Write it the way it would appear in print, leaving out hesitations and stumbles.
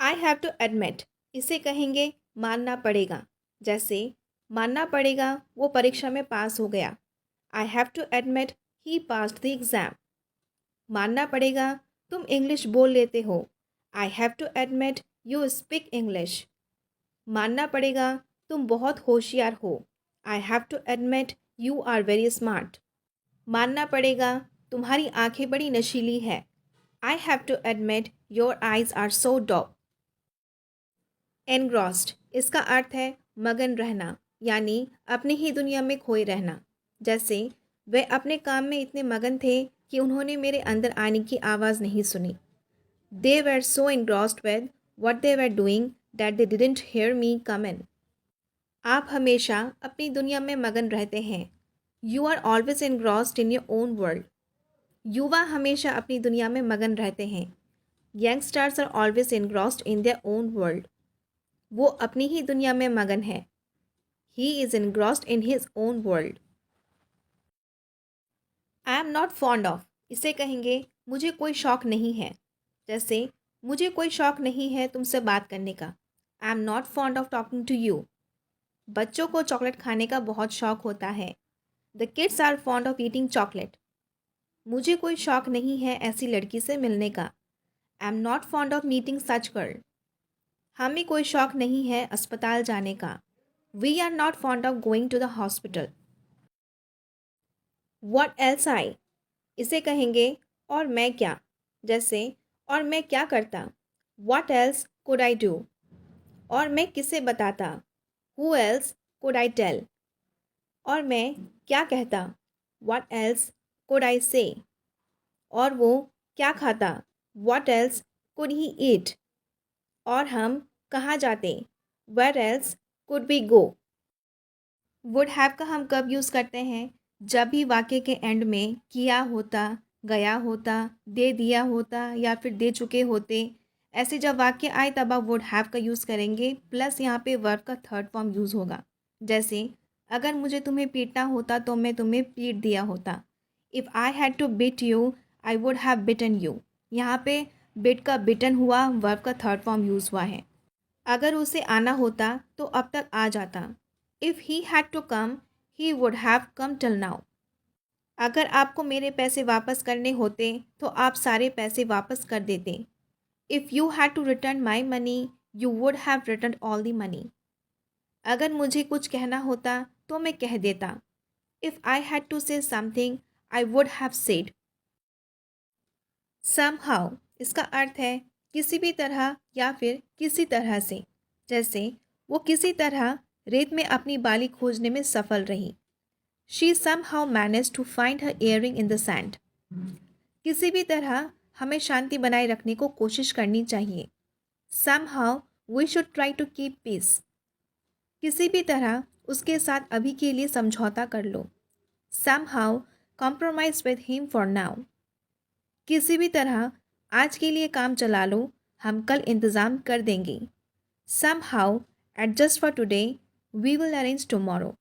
I have to admit, इसे कहेंगे मानना पड़ेगा। जैसे मानना पड़ेगा वो परीक्षा में पास हो गया। I have to admit he passed the exam. मानना पड़ेगा तुम इंग्लिश बोल लेते हो। I have to admit you speak English. मानना पड़ेगा तुम बहुत होशियार हो। I have to admit you are very smart. मानना पड़ेगा तुम्हारी आंखें बड़ी नशीली है। I have to admit your eyes are so dope. Engrossed, इसका अर्थ है मगन रहना, यानी अपनी ही दुनिया में खोए रहना। जैसे वे अपने काम में इतने मगन थे कि उन्होंने मेरे अंदर आने की आवाज़ नहीं सुनी। दे वर सो engrossed with what they were doing that they didn't hear me come in. आप हमेशा अपनी दुनिया में मगन रहते हैं। You are always engrossed in your own world. युवा हमेशा अपनी दुनिया में मगन रहते हैं। Youngsters are always engrossed in their own world. वो अपनी ही दुनिया में मगन है। He is engrossed in his own world. I am not fond of, इसे कहेंगे मुझे कोई शौक नहीं है। जैसे मुझे कोई शौक नहीं है तुमसे बात करने का। I am not fond of talking to you. बच्चों को चॉकलेट खाने का बहुत शौक होता है। The kids are fond of eating chocolate. मुझे कोई शौक नहीं है ऐसी लड़की से मिलने का। I am not fond of meeting such girl. हमें कोई शौक नहीं है अस्पताल जाने का। We are not fond of going to the hospital. What else I, इसे कहेंगे और मैं क्या। जैसे और मैं क्या करता। What else could I do. और मैं किसे बताता। Who else could I tell. और मैं क्या कहता। वॉट एल्स कुड आई से। और वो क्या खाता। What else could he eat. और हम कहाँ जाते। Where else could we go. Would have का हम कब यूज़ करते हैं, जब भी वाक्य के एंड में किया होता, गया होता, दे दिया होता या फिर दे चुके होते। ऐसे जब वाक्य आए तब आप वुड हैव का यूज़ करेंगे, प्लस यहाँ पे वर्ब का थर्ड फॉर्म यूज़ होगा। जैसे अगर मुझे तुम्हें पीटना होता तो मैं तुम्हें पीट दिया होता। If I had to beat you I would have beaten you. यहाँ पे बिट का बिटन हुआ, वर्ब का थर्ड फॉर्म यूज़ हुआ है। अगर उसे आना होता तो अब तक आ जाता। If he had to come he would have come till now. अगर आपको मेरे पैसे वापस करने होते तो आप सारे पैसे वापस कर देते। If you had to return my money you would have return all the money. अगर मुझे कुछ कहना होता तो मैं कह देता। If I had to say something I would have said. Somehow, इसका अर्थ है किसी भी तरह या फिर किसी तरह से। जैसे वो किसी तरह रेत में अपनी बाली खोजने में सफल रही। She somehow managed to find her earring in the sand. किसी भी तरह हमें शांति बनाए रखने को कोशिश करनी चाहिए। Somehow we should try to keep peace. किसी भी तरह उसके साथ अभी के लिए समझौता कर लो। Somehow compromise with him for now. किसी भी तरह आज के लिए काम चला लो, हम कल इंतज़ाम कर देंगे। Somehow adjust for today, we will arrange tomorrow.